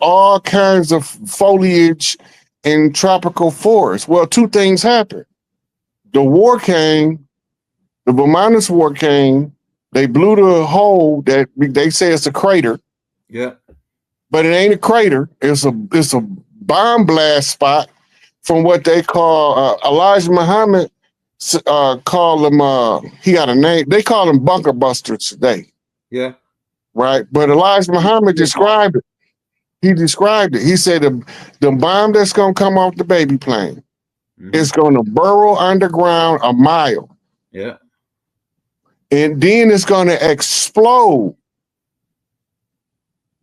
all kinds of foliage in tropical forests. Well, two things happened. The war came, the Vermonters War came, they blew the hole that they say it's a crater. Yeah. But it ain't a crater. It's a bomb blast spot from what they call Elijah Muhammad call him he got a name. They call him bunker busters today. Yeah. Right. But Elijah Muhammad described it. He described it. He said the bomb that's gonna come off the baby plane is gonna burrow underground a mile. Yeah. And then it's gonna explode.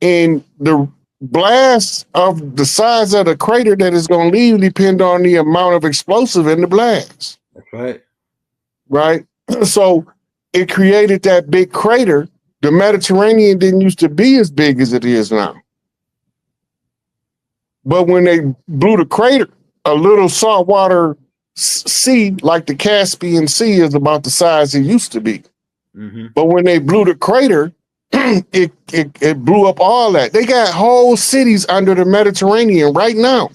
And the blast of the size of the crater that is going to leave depend on the amount of explosive in the blast. That's right. Right? So it created that big crater. The Mediterranean didn't used to be as big as it is now. But when they blew the crater, a little saltwater sea like the Caspian Sea is about the size it used to be. But when they blew the crater, it blew up all that. They got whole cities under the Mediterranean right now.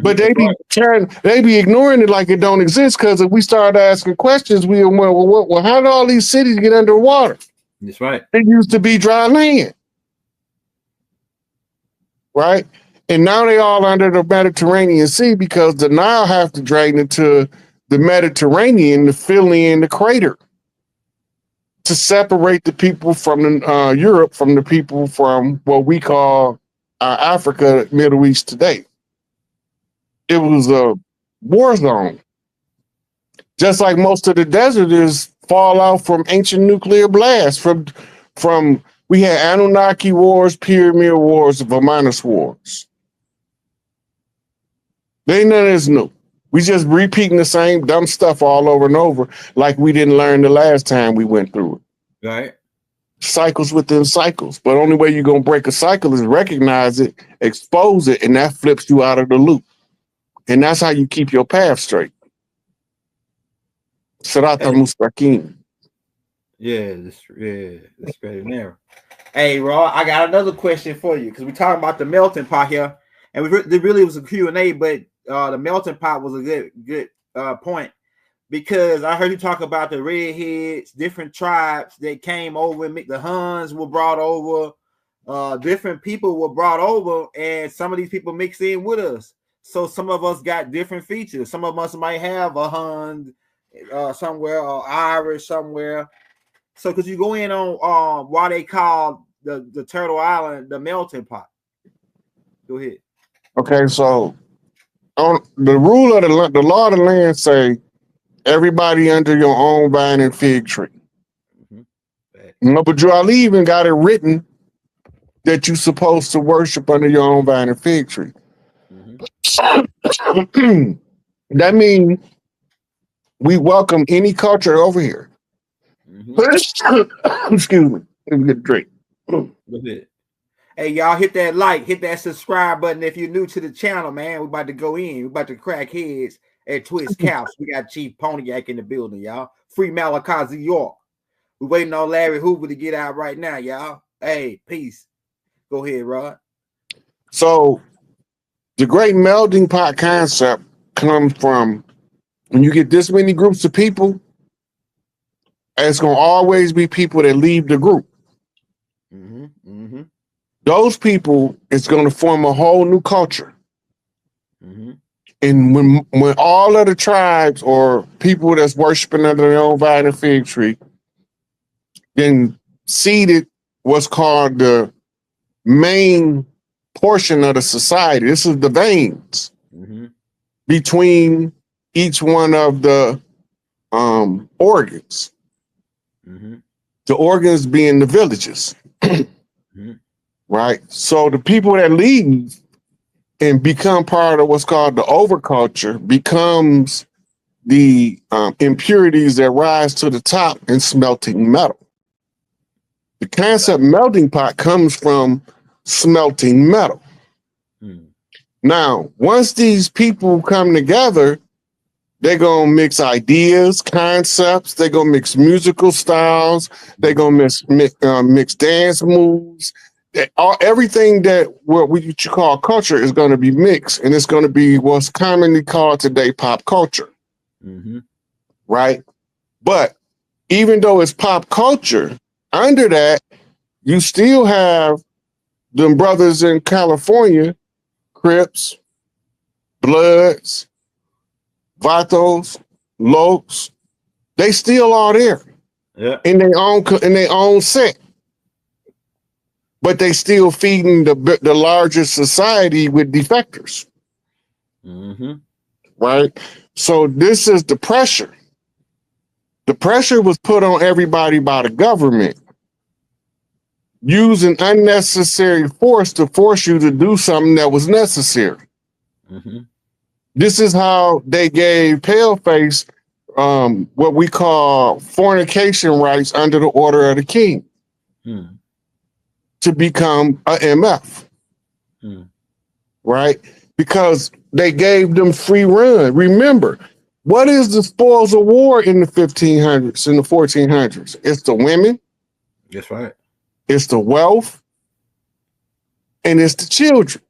But they be ignoring it like it don't exist, because if we start asking questions, well, how did all these cities get underwater? That's right. It used to be dry land. Right? And now they all under the Mediterranean Sea because the Nile have to drain into the Mediterranean to fill in the crater, to separate the people from Europe from the people from what we call Africa, Middle East today. It was a war zone. Just like most of the desert is fallout from ancient nuclear blasts. From we had Anunnaki wars, Pyramid wars, Vermonters wars. They ain't none of this new. We just repeating the same dumb stuff all over and over, like we didn't learn the last time we went through it. Right. Cycles within cycles. But only way you're going to break a cycle is recognize it, expose it, and that flips you out of the loop. And that's how you keep your path straight. Sirata Mustaqim. Yeah, that's great in there. Hey, Raw, I got another question for you, because we're talking about the melting pot here, and there really was a Q&A, but the melting pot was a good point, because I heard you talk about the redheads, different tribes that came over. The Huns were brought over, different people were brought over, and some of these people mixed in with us. So some of us got different features. Some of us might have a Hun somewhere, or Irish somewhere. So could you go in on why they call the Turtle Island the melting pot? Go ahead. Okay, so on the rule of the law of the land say everybody under your own vine and fig tree. No, but you all even got it written that you're supposed to worship under your own vine and fig tree. That means we welcome any culture over here. Excuse me. Let me get a drink. Hey, y'all, hit that like, hit that subscribe button if you're new to the channel, man. We're about to go in. We're about to crack heads at Twist Couch. We got Chief Pontiac in the building, y'all. Free Malachi York. We're waiting on Larry Hoover to get out right now, y'all. Hey, peace. Go ahead, Rod. So the great melting pot concept comes from when you get this many groups of people, it's going to always be people that leave the group. Those people, it's going to form a whole new culture. And when all of the tribes or people that's worshiping under their own vine and fig tree then seeded what's called the main portion of the society. This is the veins between each one of the organs. The organs being the villages. Right? So the people that leave and become part of what's called the overculture becomes the impurities that rise to the top in smelting metal. The concept melting pot comes from smelting metal. Now, once these people come together, they're going to mix ideas, concepts. They're going to mix musical styles. They're going to mix dance moves. everything that what you call culture is going to be mixed, and it's going to be what's commonly called today pop culture, right? But even though it's pop culture, under that, you still have them brothers in California, Crips, Bloods, Vatos, Lokes. They still are there, in their own set. But they still feeding the larger society with defectors, right? So this is the pressure. The pressure was put on everybody by the government, using unnecessary force to force you to do something that was necessary. This is how they gave Paleface what we call fornication rights under the order of the king. To become a MF, right? Because they gave them free run. Remember, what is the spoils of war in the 1500s, in the 1400s? It's the women. That's right. It's the wealth. And it's the children,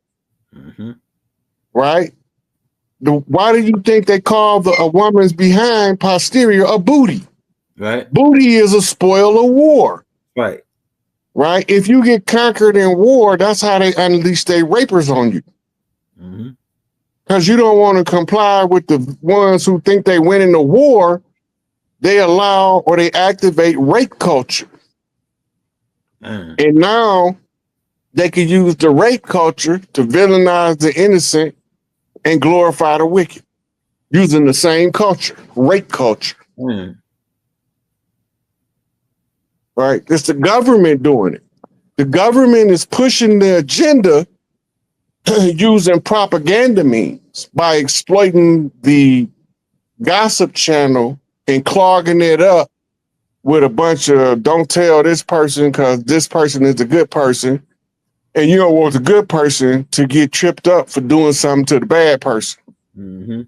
right? Why do you think they call a woman's behind posterior a booty? Right. Booty is a spoil of war. Right. Right? If you get conquered in war, that's how they unleash their rapers on you. Because you don't want to comply with the ones who think they win in the war. They allow or they activate rape culture. And now they can use the rape culture to villainize the innocent and glorify the wicked, using the same culture, rape culture. Right? It's the government doing it. The government is pushing the agenda using propaganda means by exploiting the gossip channel and clogging it up with a bunch of don't tell this person because this person is a good person. And you don't want the good person to get tripped up for doing something to the bad person. And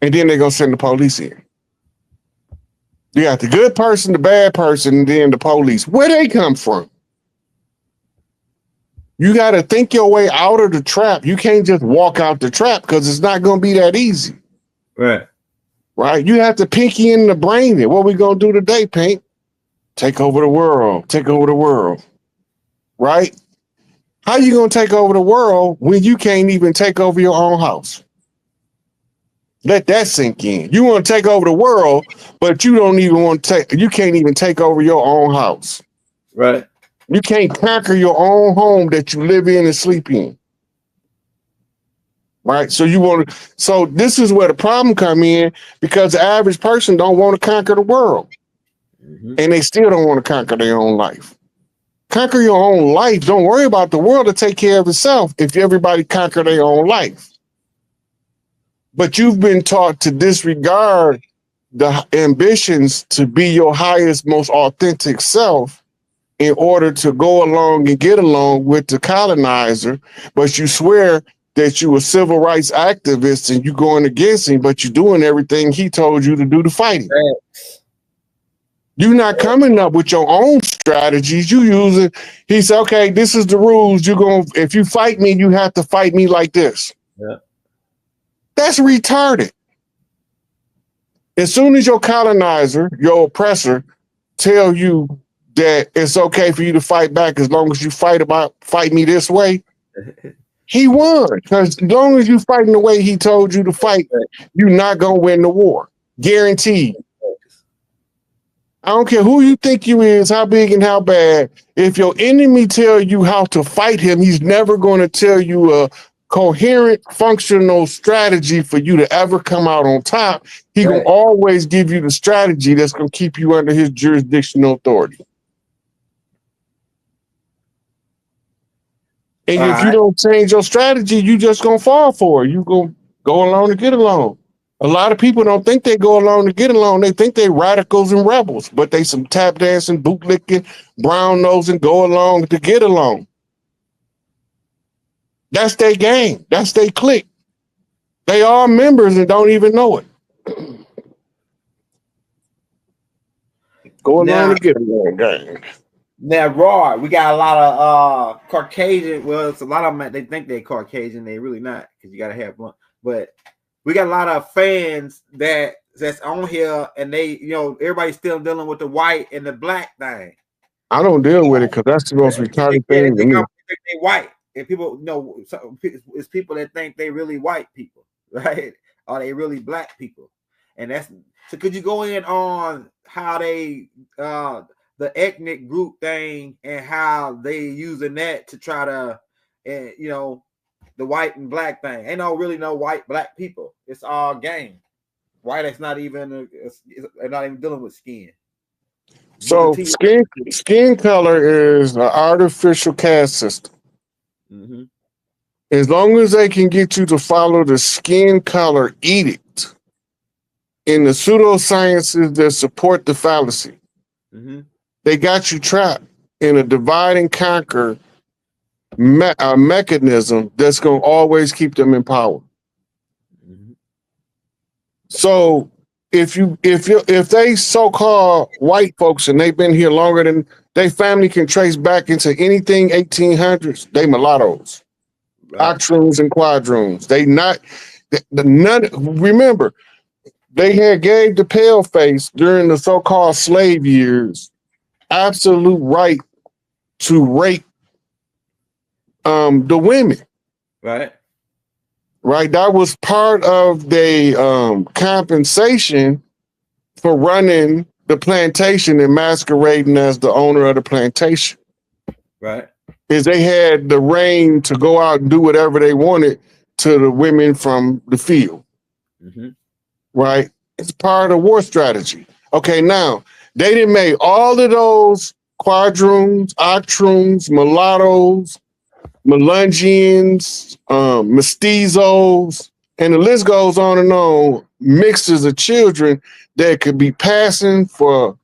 then they're going to send the police in. You got the good person, the bad person, and then the police. Where they come from? You got to think your way out of the trap. You can't just walk out the trap because it's not going to be that easy. Right. Right? You have to pinky in the brain it. What we going to do today, Pink? Take over the world. Take over the world. Right? How you going to take over the world when you can't even take over your own house? Let that sink in. You want to take over the world, but you don't even want to you can't even take over your own house. Right. You can't conquer your own home that you live in and sleep in. Right? So so this is where the problem come in, because the average person don't want to conquer the world. And they still don't want to conquer their own life. Conquer your own life. Don't worry about the world to take care of itself if everybody conquer their own life. But you've been taught to disregard the ambitions to be your highest, most authentic self in order to go along and get along with the colonizer. But you swear that you a civil rights activist and you going against him, but you're doing everything he told you to do to fight him. You're not coming up with your own strategies. You using, he said, okay, this is the rules. If you fight me, you have to fight me like this. Yeah. That's retarded. As soon as your colonizer, your oppressor, tell you that it's okay for you to fight back as long as you fight me this way, he won. Because as long as you fighting the way he told you to fight, you're not going to win the war. Guaranteed. I don't care who you think you is, how big and how bad. If your enemy tell you how to fight him, he's never going to tell you a coherent, functional strategy for you to ever come out on top. He gonna always give you the strategy that's gonna keep you under his jurisdictional authority. And if you don't change your strategy, you just gonna fall for it. You gonna go along to get along. A lot of people don't think they go along to get along. They think they radicals and rebels, but they some tap dancing, bootlicking, brown nosing, go along to get along. That's their gang. That's their clique. They are members and don't even know it. Go along to get along, gang. Now, raw, we got a lot of Caucasian. Well, it's a lot of them. They think they're Caucasian. They really not, because you gotta have one. But we got a lot of fans that's on here, and they, everybody's still dealing with the white and the black thing. I don't deal with it because that's the most retarded thing to me. They white, and people, it's people that think they really white people, right? Are they really black people? And that's so. Could you go in on how they the ethnic group thing and how they using that to try to, the white and black thing? Ain't really no white black people. It's all game. White is not even they're not even dealing with skin. So skin color is an artificial caste system. Mm-hmm. As long as they can get you to follow the skin color edict in the pseudosciences that support the fallacy, mm-hmm. they got you trapped in a divide and conquer mechanism that's going to always keep them in power. Mm-hmm. So if they so-called white folks and they've been here longer than their family can trace back into anything 1800s, they mulattoes, right. Octroons and quadroons. They not none. Remember, they had gave the paleface during the so-called slave years absolute right to rape the women. Right. Right. That was part of the compensation for running the plantation and masquerading as the owner of the plantation. Right. Is they had the reign to go out and do whatever they wanted to the women from the field. Mm-hmm. Right. It's part of war strategy. Okay, now they didn't make all of those quadroons, octroons, mulattoes, Melungians, mestizos, and the list goes on and on, mixes of children that could be passing for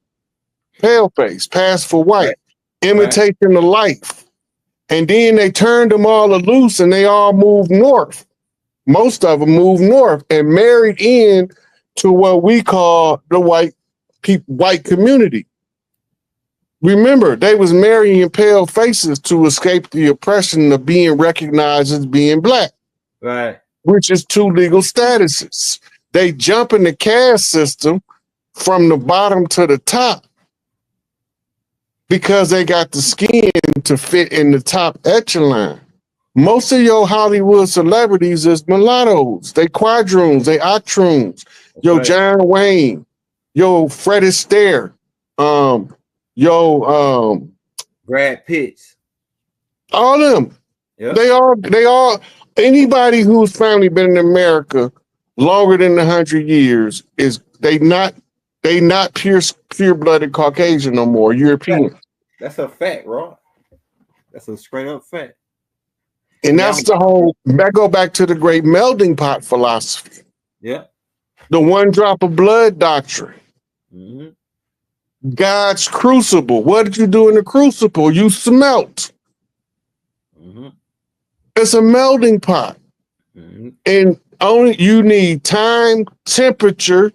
paleface, pass for white, right. Imitation of life. And then they turned them all loose and they all moved north. Most of them moved north and married in to what we call the white community. Remember, they was marrying pale faces to escape the oppression of being recognized as being black. Right. Which is two legal statuses. They jump in the caste system from the bottom to the top because they got the skin to fit in the top echelon. Most of your Hollywood celebrities is mulattoes. They quadroons, they octroons. Yo, right. John Wayne, yo, Fred Astaire, Brad Pitt, all them. Yep. They all anybody whose family been in America longer than 100 years is they not pure-blooded Caucasian no more, European. That's a fact, bro. That's a straight up fact. And that's that go back to the great melting pot philosophy. Yeah. The one drop of blood doctrine. Mm-hmm. God's crucible. What did you do in the crucible? You smelt. Mm-hmm. It's a melting pot. Mm-hmm. And only you need time, temperature,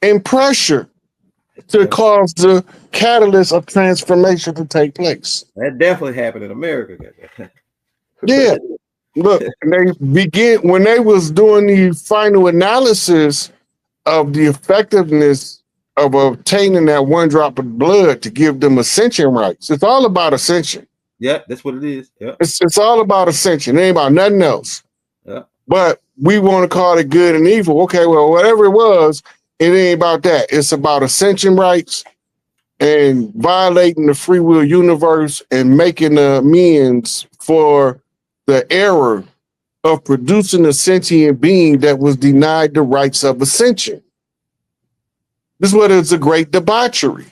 and pressure to cause the catalyst of transformation to take place. That definitely happened in America. Yeah. Look, when they was doing the final analysis of the effectiveness of obtaining that one drop of blood to give them ascension rights. It's all about ascension. Yeah, that's what it is. Yeah. It's all about ascension. It ain't about nothing else. Yeah. But we want to call it good and evil. Okay, well, whatever it was, it ain't about that. It's about ascension rights and violating the free will universe and making amends for the error of producing a sentient being that was denied the rights of ascension. This is what it's a great debauchery,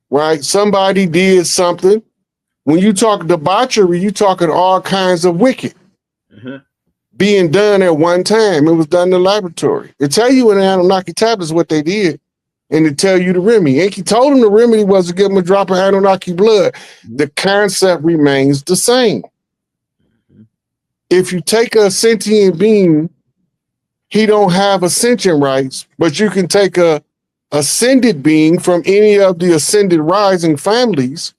right? Somebody did something. When you talk debauchery, you talking all kinds of wicked being done at one time. It was done in the laboratory. It tell you in the Anunnaki tablets what they did, and it tell you the remedy. Enki told him the remedy was to give him a drop of Anunnaki blood. The concept remains the same. If you take a sentient being, he don't have ascension rights, but you can take a ascended being from any of the ascended rising families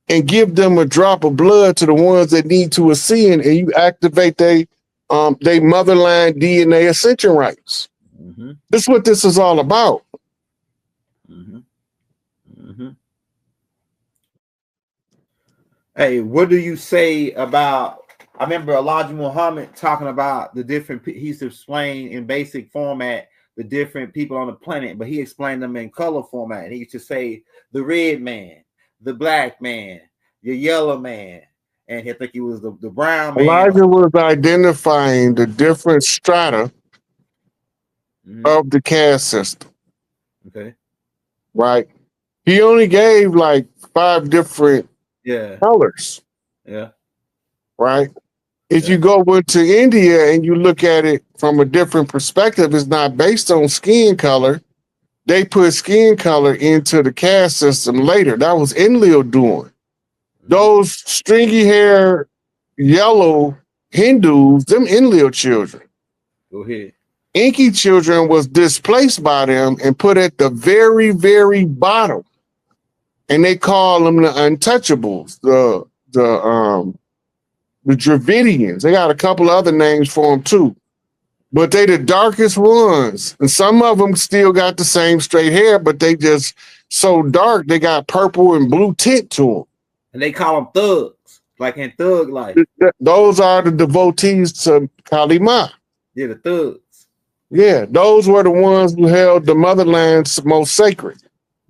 and give them a drop of blood to the ones that need to ascend, and you activate they motherline DNA ascension rights. Mm-hmm. This is what this is all about. Mm-hmm. Mm-hmm. Hey, what do you say about? I remember Elijah Muhammad talking about the different. He's explained in basic format the different people on the planet, but he explained them in color format. He used to say the red man, the black man, the yellow man, and I think he was the brown man. Elijah was identifying the different strata of the caste system. Okay. Right. He only gave like 5 different colors. Yeah. Right. If you go into India and you look at it from a different perspective, it's not based on skin color. They put skin color into the caste system later. That was Enlil doing. Those stringy hair, yellow Hindus, them Enlil children. Go ahead. Inky children was displaced by them and put at the very, very bottom. And they call them the untouchables, the Dravidians. They got a couple of other names for them too. But they the darkest ones. And some of them still got the same straight hair, but they just so dark, they got purple and blue tint to them. And they call them thugs, like in Thug Life. Those are the devotees to Kali Ma. Yeah, the thugs. Yeah, those were the ones who held the motherland's most sacred.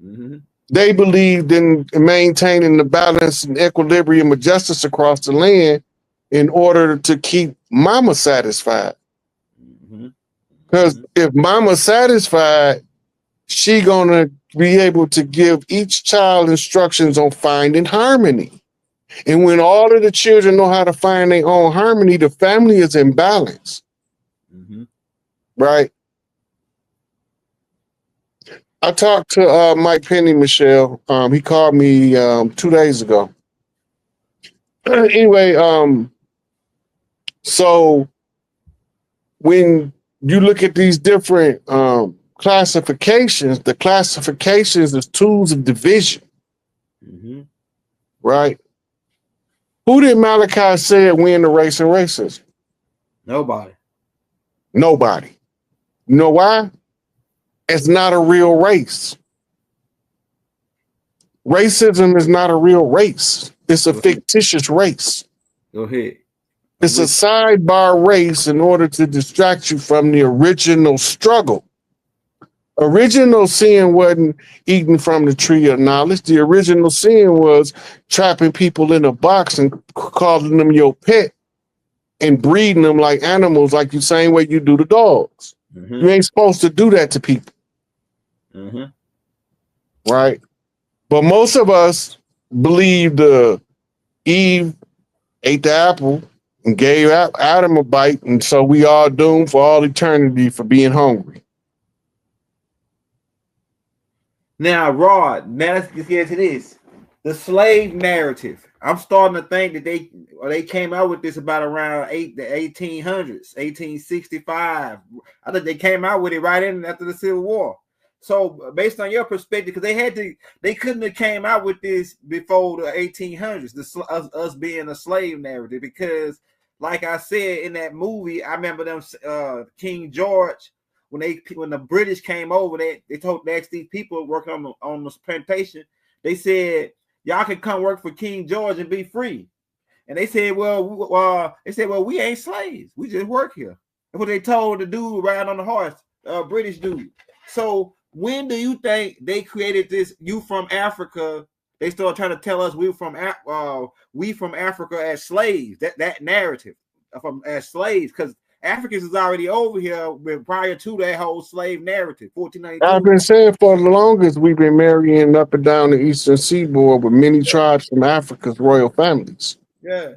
Mm-hmm. They believed in maintaining the balance and equilibrium of justice across the land in order to keep mama satisfied. Because if mama's satisfied, she gonna be able to give each child instructions on finding harmony. And when all of the children know how to find their own harmony, the family is in balance. Right? I talked to Mike Penny, Michelle. He called me 2 days ago. Anyway, so when you look at these different classifications, the classifications is tools of division. Right? Who did Malachi say win the race and racism? Nobody. Nobody. You know why? It's not a real race. Racism is not a real race. It's a fictitious race. Go ahead. It's a sidebar race in order to distract you from the original struggle. Original sin wasn't eating from the tree of knowledge. The original sin was trapping people in a box and calling them your pet and breeding them like animals, like the same way you do the dogs. You ain't supposed to do that to people. Right? But most of us believe Eve ate the apple and gave Adam a bite, and so we are doomed for all eternity for being hungry. Now, Rod, now let's get into this. The slave narrative. I'm starting to think that they came out with this about around the 1800s, 1865. I think they came out with it right in after the Civil War. So, based on your perspective, because they couldn't have came out with this before the 1800s, us being a slave narrative. Because, like I said in that movie, I remember them King George. When the British came over, they asked these people working on this plantation. They said, "Y'all can come work for King George and be free." And they said, "Well, we ain't slaves. We just work here." That's what they told the dude riding on the horse, British dude. So when do you think they created this? You from Africa? They started trying to tell us we from Africa as slaves. That narrative as slaves, because Africans is already over here prior to that whole slave narrative, 1492. I've been saying for the longest we've been marrying up and down the eastern seaboard with many tribes from Africa's royal families. Yeah.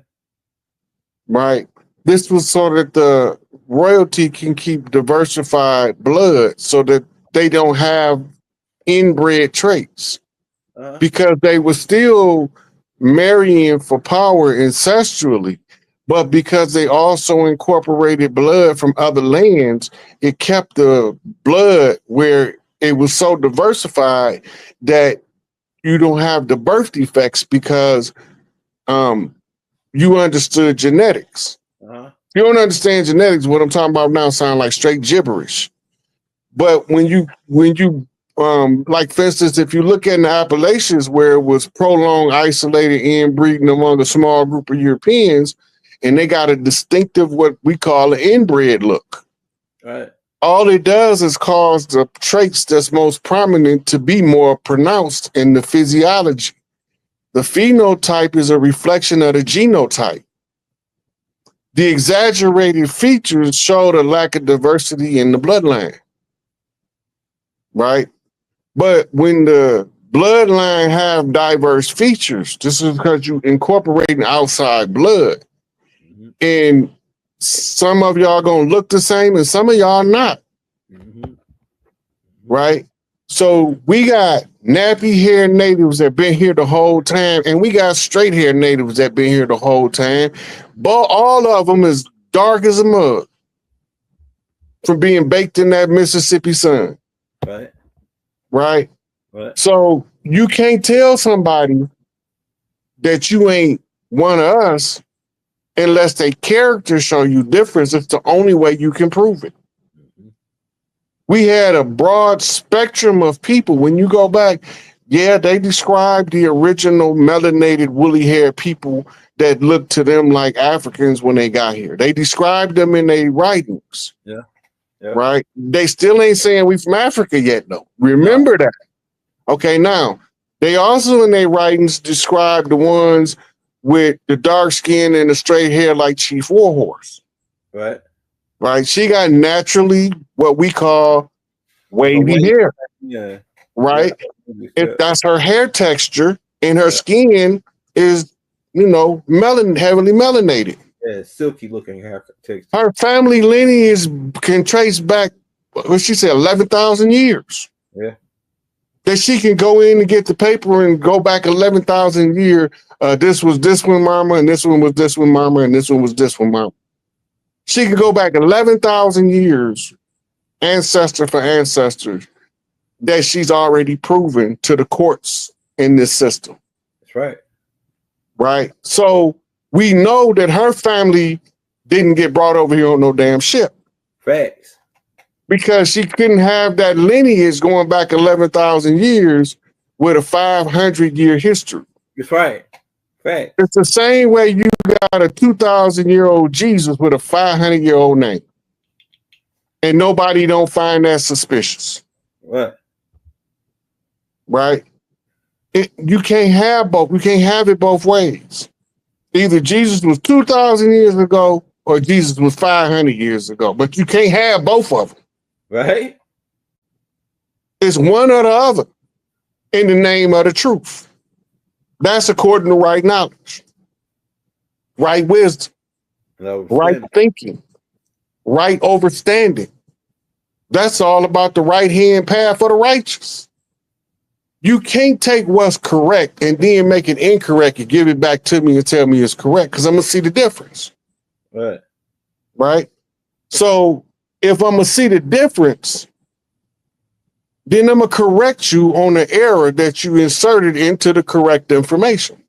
Right. This was so that the royalty can keep diversified blood so that they don't have inbred traits. Because they were still marrying for power ancestrally. But because they also incorporated blood from other lands, it kept the blood where it was so diversified that you don't have the birth defects because you understood genetics. You don't understand genetics. What I'm talking about now sound like straight gibberish. But when you like for instance, if you look at the Appalachians where it was prolonged isolated inbreeding among a small group of Europeans, and they got a distinctive what we call an inbred look. Right. All it does is cause the traits that's most prominent to be more pronounced in the physiology. The phenotype is a reflection of the genotype. The exaggerated features show the lack of diversity in the bloodline, right? But when the bloodline have diverse features, this is because you incorporating outside blood. And some of y'all gonna look the same and some of y'all not, right? So we got nappy hair natives that been here the whole time, and we got straight hair natives that been here the whole time, but all of them is dark as a mug from being baked in that Mississippi sun. Right. Right. Right. So you can't tell somebody that you ain't one of us unless they character show you difference. It's the only way you can prove it. We had a broad spectrum of people. When you go back, yeah, they described the original melanated woolly hair people that looked to them like Africans when they got here. They described them in their writings. Yeah. Right. They still ain't saying we from Africa yet, though. Remember that. Okay, now they also in their writings describe the ones with the dark skin and the straight hair like Chief Warhorse. Right. Right. She got naturally what we call wavy hair. Yeah. Right. Yeah. If that's her hair texture, and her skin is, heavily melanated. Yeah, silky looking hair texture. Her family lineage can trace back, what she said, 11,000 years. Yeah. That she can go in and get the paper and go back 11,000 years. This was this one mama, and this one was this one mama, and this one was this one mama. She can go back 11,000 years, ancestor for ancestors, that she's already proven to the courts in this system. That's right. Right? So we know that her family didn't get brought over here on no damn ship. Facts. Because she couldn't have that lineage going back 11,000 years with a 500-year history. That's right. Facts. It's the same way you got a 2,000-year-old Jesus with a 500-year-old name. And nobody don't find that suspicious. What? Right? You can't have both. You can't have it both ways. Either Jesus was 2,000 years ago or Jesus was 500 years ago. But you can't have both of them. Right? It's one or the other in the name of the truth. That's according to right knowledge, right wisdom, right thinking, right understanding. That's all about the right-hand path for the righteous. You can't take what's correct and then make it incorrect and give it back to me and tell me it's correct, because I'm going to see the difference. Right. Right? So if I'm going to see the difference, then I'm going to correct you on the error that you inserted into the correct information.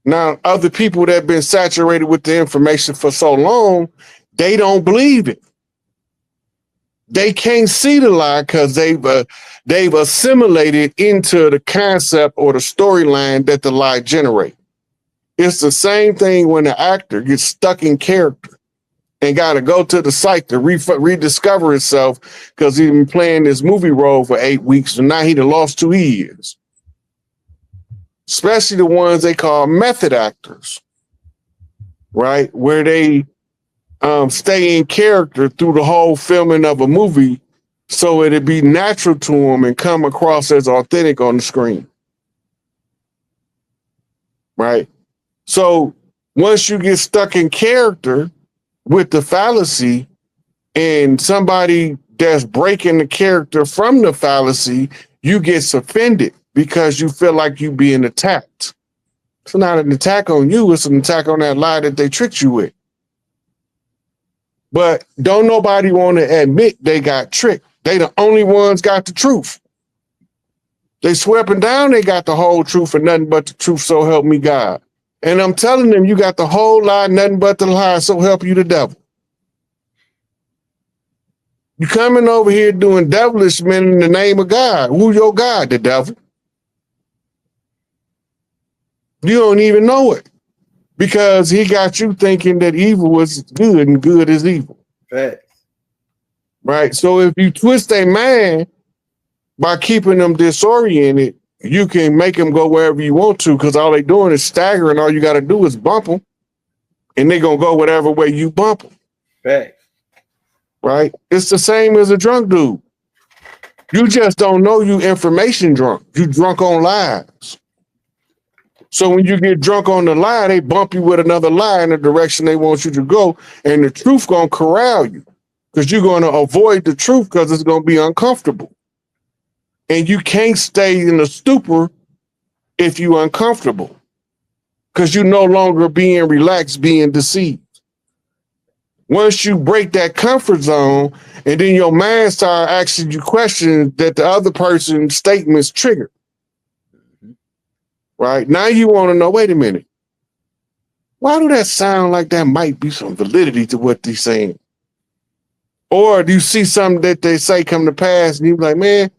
Now, other people that have been saturated with the information for so long, they don't believe it. They can't see the lie because they've assimilated into the concept or the storyline that the lie generates. It's the same thing when the actor gets stuck in character and got to go to the site to rediscover himself because he's been playing this movie role for 8 weeks and now he done lost who he is. Especially the ones they call method actors, right? Where they stay in character through the whole filming of a movie so it'd be natural to them and come across as authentic on the screen. Right? So once you get stuck in character with the fallacy and somebody that's breaking the character from the fallacy, you get offended because you feel like you being attacked. It's not an attack on you, it's an attack on that lie that they tricked you with. But don't nobody want to admit they got tricked. They the only ones got the truth. They swept down, they got the whole truth and nothing but the truth, so help me God. And I'm telling them, you got the whole lie, nothing but the lie, so help you the devil. You coming over here doing devilish men in the name of God. Who your God? The devil. You don't even know it because he got you thinking that evil was good and good is evil. Right. Right. So if you twist a man by keeping them disoriented, you can make them go wherever you want to because all they doing is staggering. All you got to do is bump them and they're going to go whatever way you bump them. Right. Right. It's the same as a drunk dude. You just don't know you information drunk. You drunk on lies. So when you get drunk on the lie, they bump you with another lie in the direction they want you to go. And the truth going to corral you because you're going to avoid the truth because it's going to be uncomfortable. And you can't stay in the stupor if you're uncomfortable because you're no longer being relaxed, being deceived. Once you break that comfort zone and then your mind starts asking you questions that the other person's statements trigger. Right? Now you want to know, wait a minute. Why do that sound like that might be some validity to what they're saying? Or do you see something that they say come to pass and you be like, man,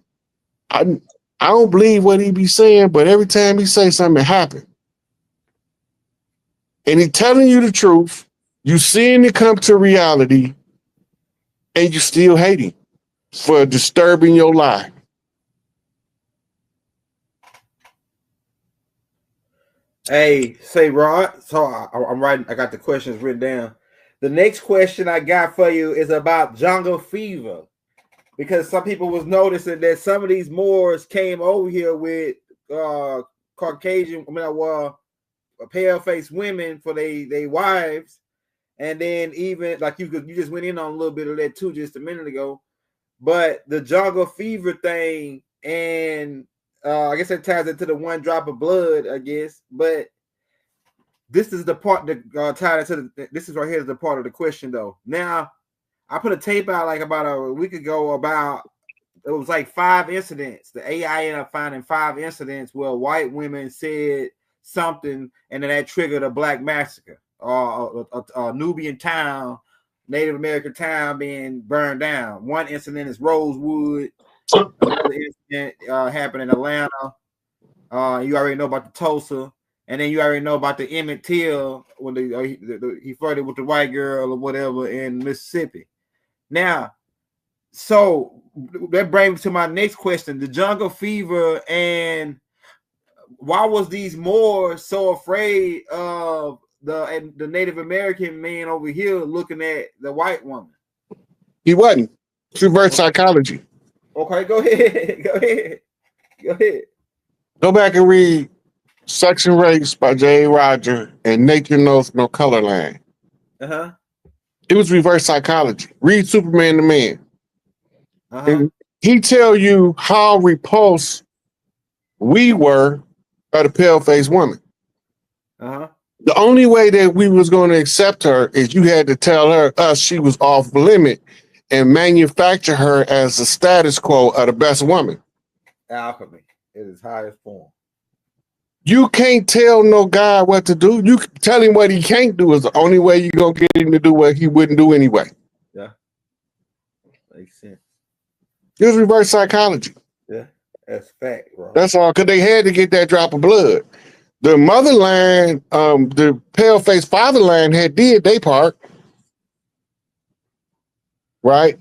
I don't believe what he be saying, but every time he say something, it happen. And he telling you the truth, you seeing it come to reality, and you still hate him for disturbing your life. Hey, say Rod. So I'm writing. I got the questions written down. The next question I got for you is about jungle fever, because some people was noticing that some of these Moors came over here with Caucasian, pale-faced women for they wives, and then even like you just went in on a little bit of that too just a minute ago, but the jungle fever thing, and I guess that ties into the one drop of blood, I guess, but this is the part that tied into this is right here is the part of the question though. Now, I put a tape out like about a week ago about it was like 5 incidents. The AI ended up finding 5 incidents where white women said something and then that triggered a black massacre or a Nubian town, Native American town being burned down. One incident is Rosewood. Another incident happened in Atlanta. You already know about the Tulsa. And then you already know about the Emmett Till when he flirted with the white girl or whatever in Mississippi. Now, so that brings me to my next question: the jungle fever, and why was these Moors so afraid of the Native American man over here looking at the white woman? He wasn't. It's reverse psychology. Okay, go ahead. Go ahead. Go back and read Sex and Race by J. Roger and Nature Knows No Color Line. It was reverse psychology. Read Superman the Man. And he tell you how repulsed we were by the pale-faced woman. The only way that we was going to accept her is you had to tell us she was off limit and manufacture her as the status quo of the best woman. Alchemy in its highest form. You can't tell no guy what to do. You tell him what he can't do is the only way you're going to get him to do what he wouldn't do anyway. Yeah. Makes sense. It was reverse psychology. Yeah, that's fact, bro. That's all, because they had to get that drop of blood. The mother line, the pale-faced father line did their part. Right?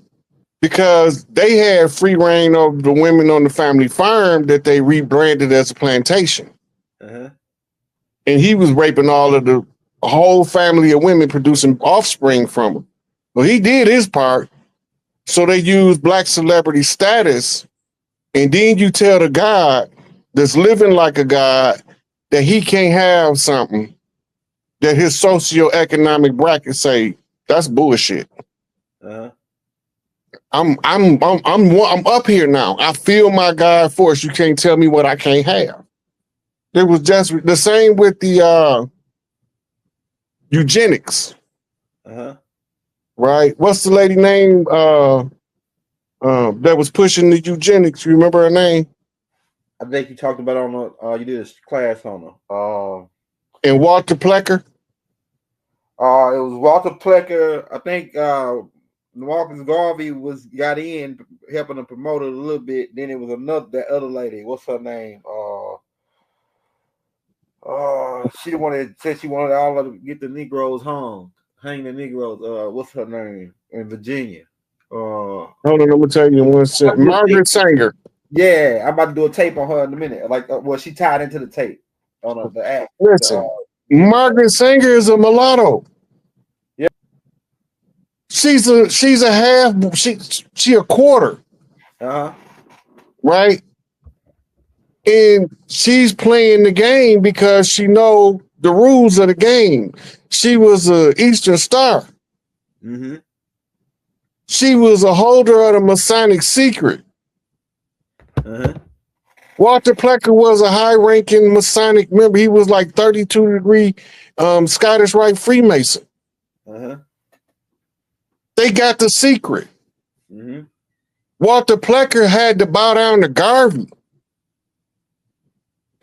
Because they had free reign over the women on the family farm that they rebranded as a plantation. And he was raping all of the whole family of women, producing offspring from them. Well, he did his part. So they used black celebrity status. And then you tell the God that's living like a God that he can't have something that his socioeconomic bracket say, that's bullshit. I'm up here now. I feel my God force. You can't tell me what I can't have. It was just the same with the eugenics. Right? What's the lady name? that was pushing the eugenics. You remember her name? I think you talked about on the you did a class on her. And Walter Plecker. It was Walter Plecker. I think Marcus Garvey got in helping to promote it a little bit. Then it was that other lady. What's her name? She said she wanted all of to get the Negroes hung, hang the Negroes. What's her name in Virginia? Hold on, I'm gonna tell you in 1 second. Margaret Sanger. Yeah, I'm about to do a tape on her in a minute. Like, well, she tied into the tape on the act. Listen, Margaret Sanger is a mulatto. Yeah, she's a half. She a quarter. Right, and she's playing the game because she know the rules of the game. She was a Eastern Star. She was a holder of the Masonic secret. Walter Plecker was a high-ranking Masonic member. He was like 32-degree Scottish Rite Freemason. They got the secret. Walter Plecker had to bow down to Garvey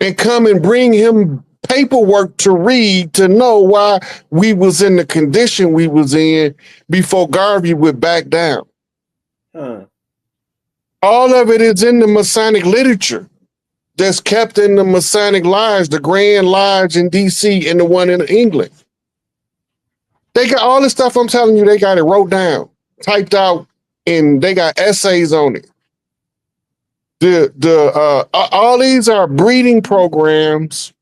and come and bring him paperwork to read to know why we was in the condition we was in before Garvey would back down. All of it is in the Masonic literature that's kept in the Masonic Lodge, the Grand Lodge in DC and the one in England. They got all the stuff I'm telling you, they got it wrote down, typed out, and they got essays on it. All these are breeding programs,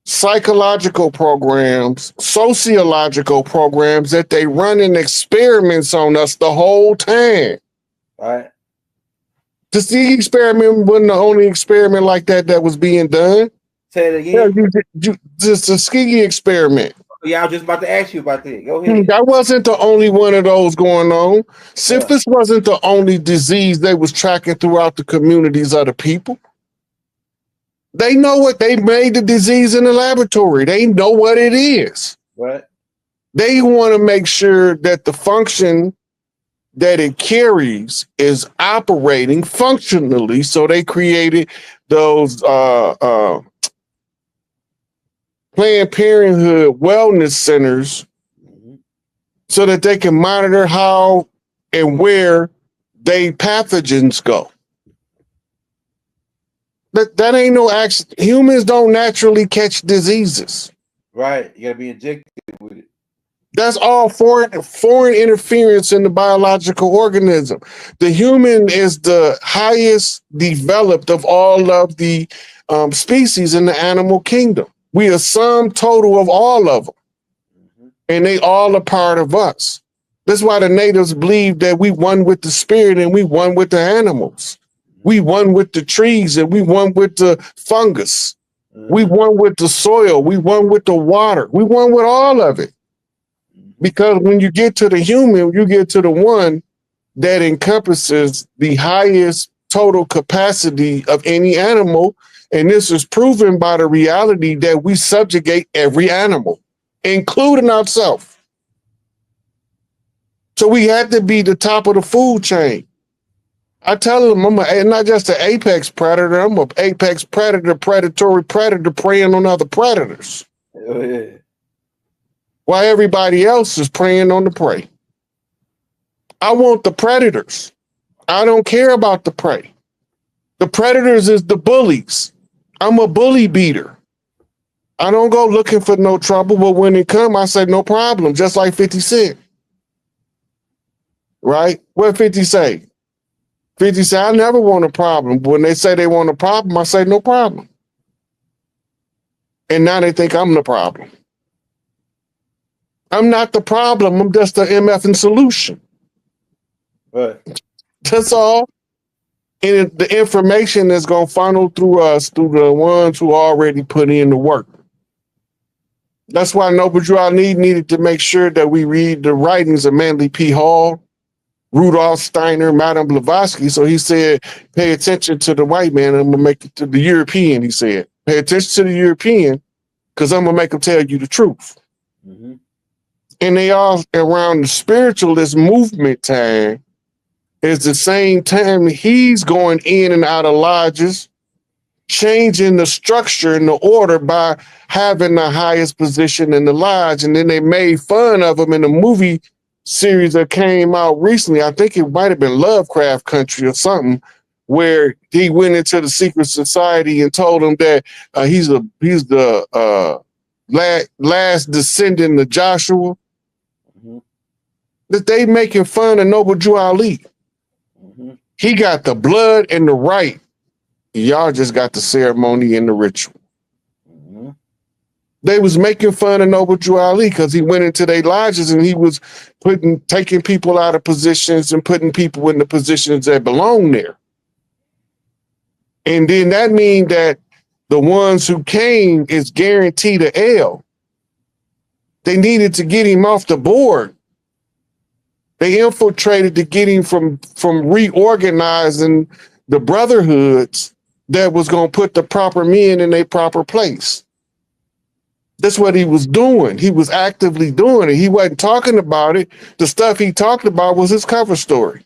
psychological programs, sociological programs that they run in experiments on us the whole time. Right. The SIG experiment wasn't the only experiment like that was being done. Say it again. Just the SIG experiment. Yeah, I was just about to ask you about that. Go ahead. That wasn't the only one of those going on. Syphilis wasn't the only disease they was tracking throughout the communities of the people. They know what they made the disease in the laboratory. They know what it is. Right. They want to make sure that the function that it carries is operating functionally. So they created those Planned Parenthood wellness centers so that they can monitor how and where they pathogens go. That ain't no accident. Humans don't naturally catch diseases. Right. You gotta be injected with it. That's all foreign interference in the biological organism. The human is the highest developed of all of the species in the animal kingdom. We are sum total of all of them. And they all are part of us. That's why the natives believe that we one with the spirit and we one with the animals. We one with the trees and we one with the fungus. We one with the soil. We one with the water. We one with all of it. Because when you get to the human, you get to the one that encompasses the highest total capacity of any animal. And this is proven by the reality that we subjugate every animal, including ourselves. So we had to be the top of the food chain. I tell them I'm not just an apex predator, I'm an apex predator, predatory predator preying on other predators. Oh, yeah. While everybody else is preying on the prey. I want the predators. I don't care about the prey. The predators is the bullies. I'm a bully beater. I don't go looking for no trouble, but when it come, I say no problem, just like 50 Cent. Right? What 50 say? 50 say, I never want a problem. But when they say they want a problem, I say no problem. And now they think I'm the problem. I'm not the problem. I'm just the MFing solution. Right. That's all. And the information is going to funnel through us, through the ones who already put in the work. That's why Noble Drew needed to make sure that we read the writings of Manly P. Hall, Rudolf Steiner, Madame Blavatsky. So he said, pay attention to the white man. I'm going to make it to the European, he said. Pay attention to the European because I'm going to make them tell you the truth. And they all around the spiritualist movement time is the same time he's going in and out of lodges, changing the structure and the order by having the highest position in the lodge. And then they made fun of him in a movie series that came out recently. I think it might have been Lovecraft Country or something, where he went into the secret society and told them that he's the last descendant of Joshua. Mm-hmm. That they making fun of Noble Drew Ali. Mm-hmm. He got the blood and the right. Y'all just got the ceremony and the ritual. Mm-hmm. They was making fun of Noble Drew Ali because he went into their lodges and he was taking people out of positions and putting people in the positions that belong there. And then that means that the ones who came is guaranteed an L. They needed to get him off the board. They infiltrated to get him from reorganizing the brotherhoods that was going to put the proper men in their proper place. That's what he was doing. He was actively doing it. He wasn't talking about it. The stuff he talked about was his cover story.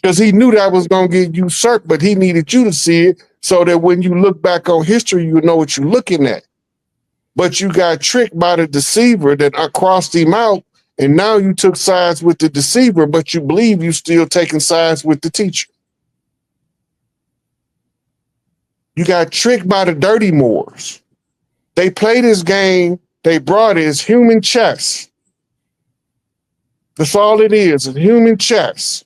Because he knew that was going to get usurped, but he needed you to see it so that when you look back on history, you know what you're looking at. But you got tricked by the deceiver that crossed him out, and now you took sides with the deceiver, but you believe you still taking sides with the teacher. You got tricked by the dirty Moors. They played this game. They brought it as human chess. That's all it is human chess.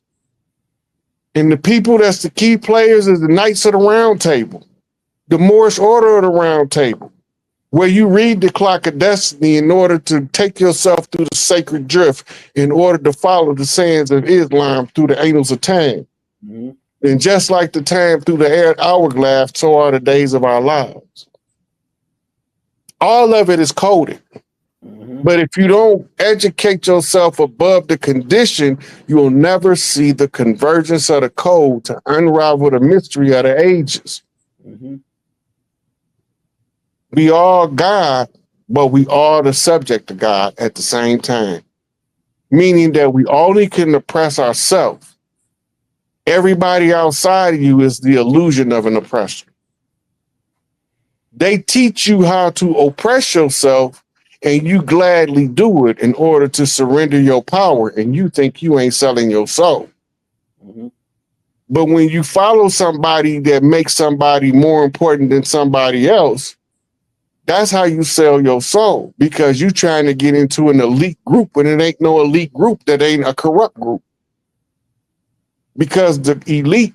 And the people that's the key players is the Knights of the Round Table, the Moorish Order of the Round Table, where you read the Clock of Destiny in order to take yourself through the sacred drift in order to follow the sands of Islam through the annals of time. Mm-hmm. And just like the time through the hourglass, so are the days of our lives. All of it is coded. Mm-hmm. But if you don't educate yourself above the condition, you will never see the convergence of the code to unravel the mystery of the ages. Mm-hmm. We all God, but we are the subject of God at the same time. Meaning that we only can oppress ourselves. Everybody outside of you is the illusion of an oppressor. They teach you how to oppress yourself, and you gladly do it in order to surrender your power, and you think you ain't selling your soul. Mm-hmm. But when you follow somebody that makes somebody more important than somebody else, that's how you sell your soul, because you're trying to get into an elite group, and it ain't no elite group that ain't a corrupt group. Because the elite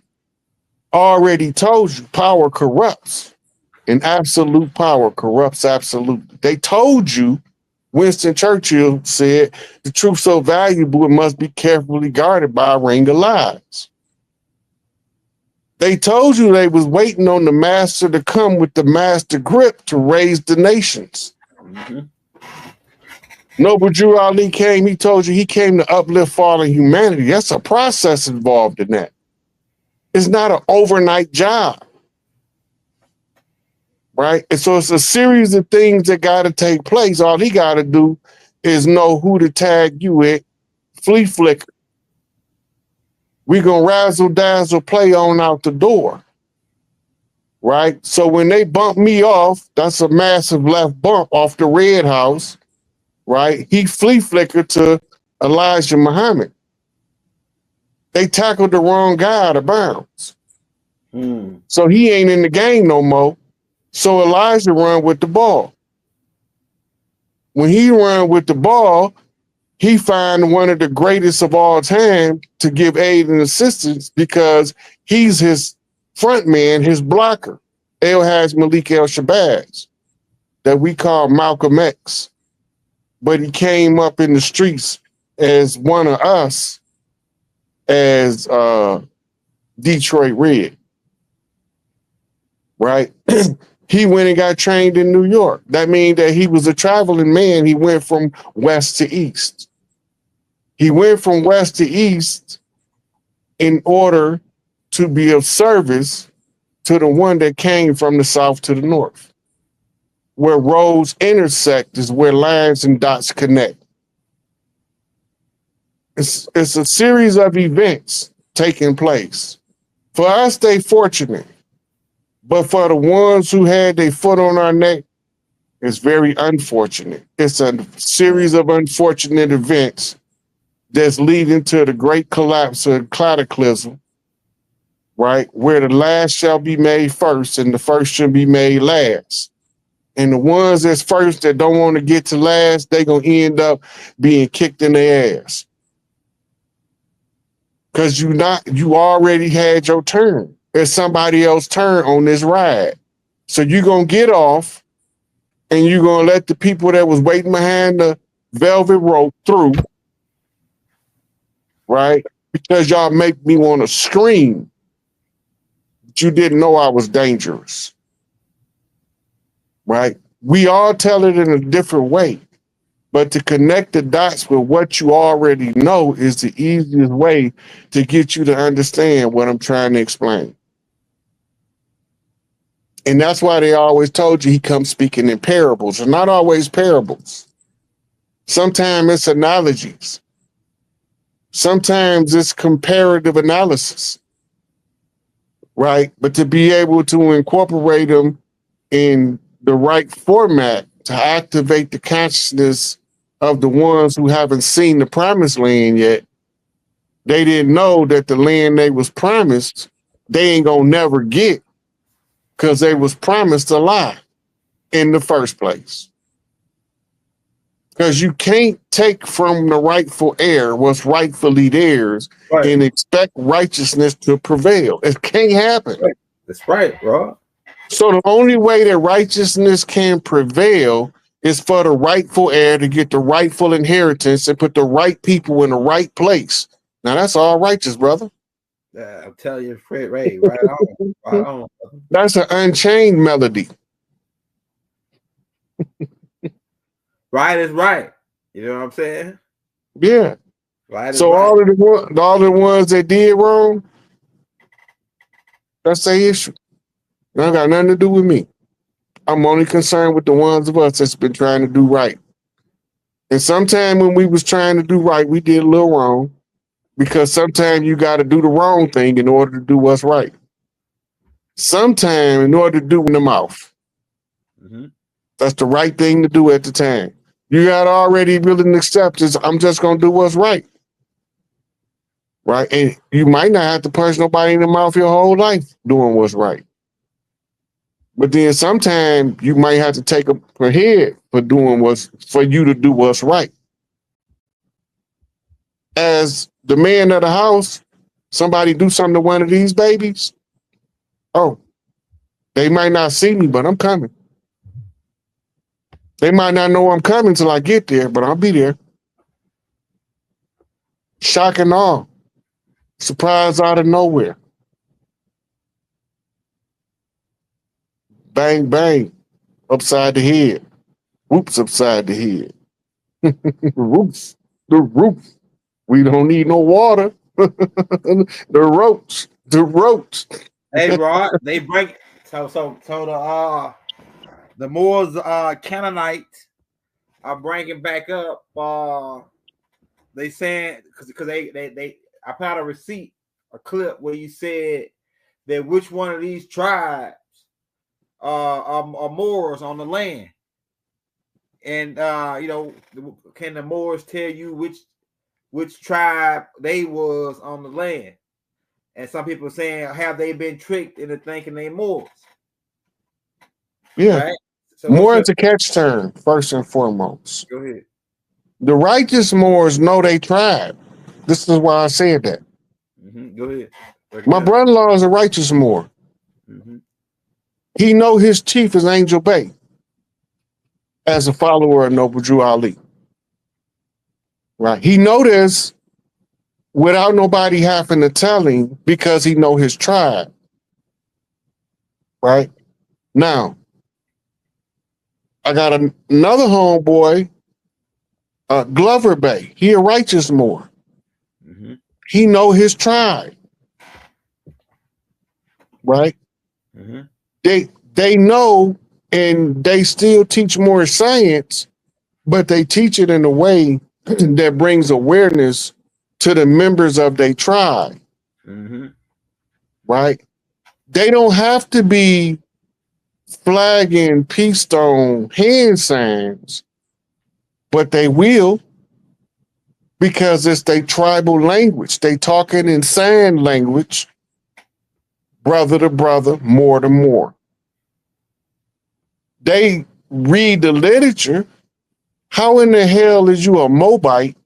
already told you power corrupts, and absolute power corrupts absolute. They told you, Winston Churchill said, the truth so valuable it must be carefully guarded by a ring of lies. They told you they was waiting on the master to come with the master grip to raise the nations. Mm-hmm. Noble Drew Ali came, he told you he came to uplift fallen humanity. That's a process involved in that. It's not an overnight job, right? And so it's a series of things that got to take place. All he got to do is know who to tag you with, flea flicker. We gonna razzle dazzle play on out the door, right? So when they bump me off, that's a massive left bump off the red house, right? He flea flickered to Elijah Muhammad. They tackled the wrong guy out of bounds. So he ain't in the game no more. So Elijah run with the ball. When he run with the ball, he find one of the greatest of all time to give aid and assistance because he's his front man, his blocker, El-Haj Malik El-Shabazz, that we call Malcolm X. But he came up in the streets as one of us, as Detroit Red, right? He went and got trained in New York. That means that he was a traveling man. He went from west to east. He went from west to east in order to be of service to the one that came from the south to the north. Where roads intersect is where lines and dots connect. It's a series of events taking place. For us, they fortunate. But for the ones who had their foot on our neck, it's very unfortunate. It's a series of unfortunate events that's leading to the great collapse of cataclysm, right? Where the last shall be made first and the first shall be made last. And the ones that's first that don't want to get to last, they're going to end up being kicked in the ass. Because you already had your turn. It's somebody else's turn on this ride. So you're going to get off and you're going to let the people that was waiting behind the velvet rope through, right? Because y'all make me want to scream. But you didn't know I was dangerous, right? We all tell it in a different way, but to connect the dots with what you already know is the easiest way to get you to understand what I'm trying to explain. And that's why they always told you he comes speaking in parables. It's not always parables. Sometimes it's analogies. Sometimes it's comparative analysis, right? But to be able to incorporate them in the right format to activate the consciousness of the ones who haven't seen the promised land yet, they didn't know that the land they was promised, they ain't gonna never get because they was promised a lie in the first place. Because you can't take from the rightful heir what's rightfully theirs and expect righteousness to prevail. It can't happen. That's right, bro. So the only way that righteousness can prevail is for the rightful heir to get the rightful inheritance and put the right people in the right place. Now that's all righteous, brother. I'm telling you, Fred Ray, right on, right on. That's an unchained melody. Right is right. You know what I'm saying? Yeah. Right. So right. all the ones that did wrong, that's their issue. That got nothing to do with me. I'm only concerned with the ones of us that's been trying to do right. And sometimes when we was trying to do right, we did a little wrong. Because sometimes you got to do the wrong thing in order to do what's right. Sometimes in order to do in the mouth. That's the right thing to do at the time. You got to already really accept this. I'm just going to do what's right. Right? And you might not have to punch nobody in the mouth your whole life doing what's right. But then sometimes you might have to take a head for you to do what's right. As the man of the house, somebody do something to one of these babies. Oh, they might not see me, but I'm coming. They might not know I'm coming till I get there, but I'll be there. Shock and awe. Surprise out of nowhere. Bang, bang. Upside the head. Whoops, upside the head. Whoops, the roof. We don't need no water. The ropes. Hey, Rod, they break. So the Moors, Canaanites are bringing back up. They saying because they I put out a receipt, a clip where you said that which one of these tribes are Moors on the land, and can the Moors tell you which tribe they was on the land? And some people saying, have they been tricked into thinking they Moors? Yeah. Right? So Moor is a catch term, first and foremost. Go ahead. The righteous Moors know they tribe. This is why I said that. Go ahead. My brother-in-law is a righteous Moor. He know his chief is Angel Bay as a follower of Noble Drew Ali. Right. He know this without nobody having to tell him because he know his tribe. Right. Now, I got another homeboy, Glover Bay. He a righteous Moor. He know his tribe. Right. They know, and they still teach more science, but they teach it in a way that brings awareness to the members of their tribe, right? They don't have to be flagging peace stone hand signs, but they will, because it's their tribal language. They talking in sign language, brother to brother, more to more. They read the literature. How in the hell is you a Moabite,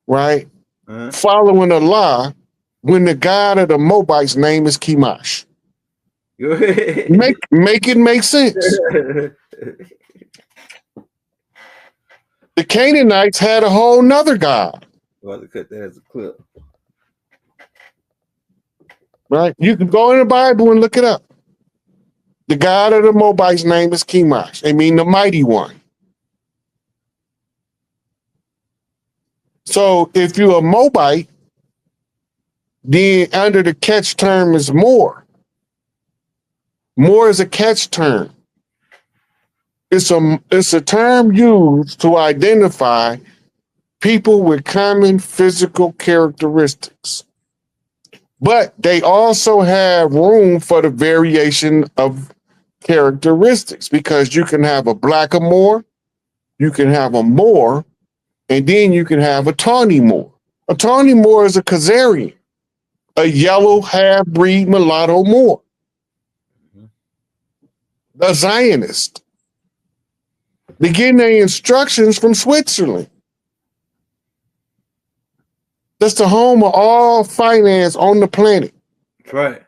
right? Following a lie when the god of the Moabites name is Chemosh? Make it make sense. The Canaanites had a whole nother god. Well, to cut that as a clip. Right? You can go in the Bible and look it up. The god of the Moabites name is Chemosh. I mean the mighty one. So if you're a Moabite, then under the catch term is more. More is a catch term. It's a term used to identify people with common physical characteristics. But they also have room for the variation of characteristics, because you can have a blackamoor, you can have a Moor, and then you can have a tawny Moor. A tawny Moor is a Khazarian, a yellow half-breed mulatto Moor, a Zionist. They getting their instructions from Switzerland. That's the home of all finance on the planet. That's right.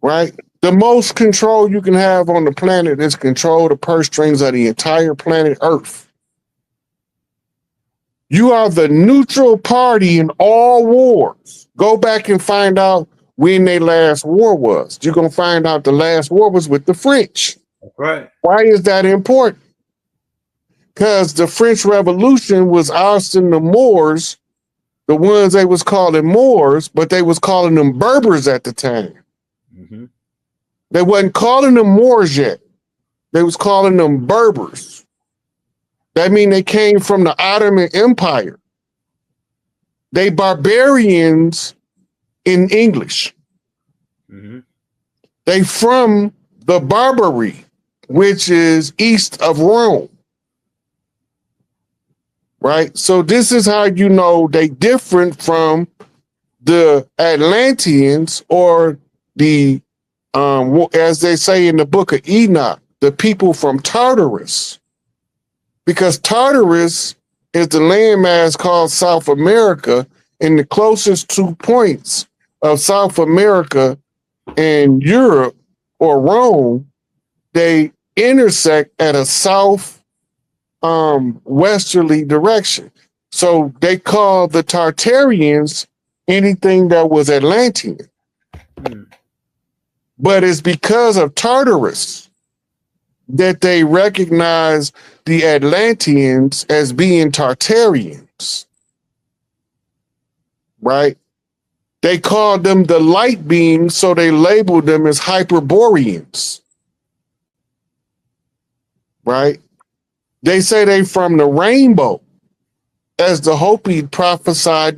Right? The most control you can have on the planet is control the purse strings of the entire planet Earth. You are the neutral party in all wars. Go back and find out when their last war was. You're going to find out the last war was with the French. That's right. Why is that important? Because the French Revolution was ousting the Moors, the ones they was calling Moors, but they was calling them Berbers at the time. They wasn't calling them Moors yet. They was calling them Berbers. That means they came from the Ottoman Empire. They barbarians in English. They from the Barbary, which is east of Rome. Right? So this is how you know they different from the Atlanteans, or the, as they say in the book of Enoch, the people from Tartarus. Because Tartarus is the landmass called South America, and the closest 2 points of South America and Europe or Rome, they intersect at a south westerly direction. So they call the Tartarians anything that was Atlantean. But it's because of Tartarus that they recognize the Atlanteans as being Tartarians. Right? They called them the light beings, so they labeled them as Hyperboreans. Right? They say they from the rainbow, as the Hopi prophesied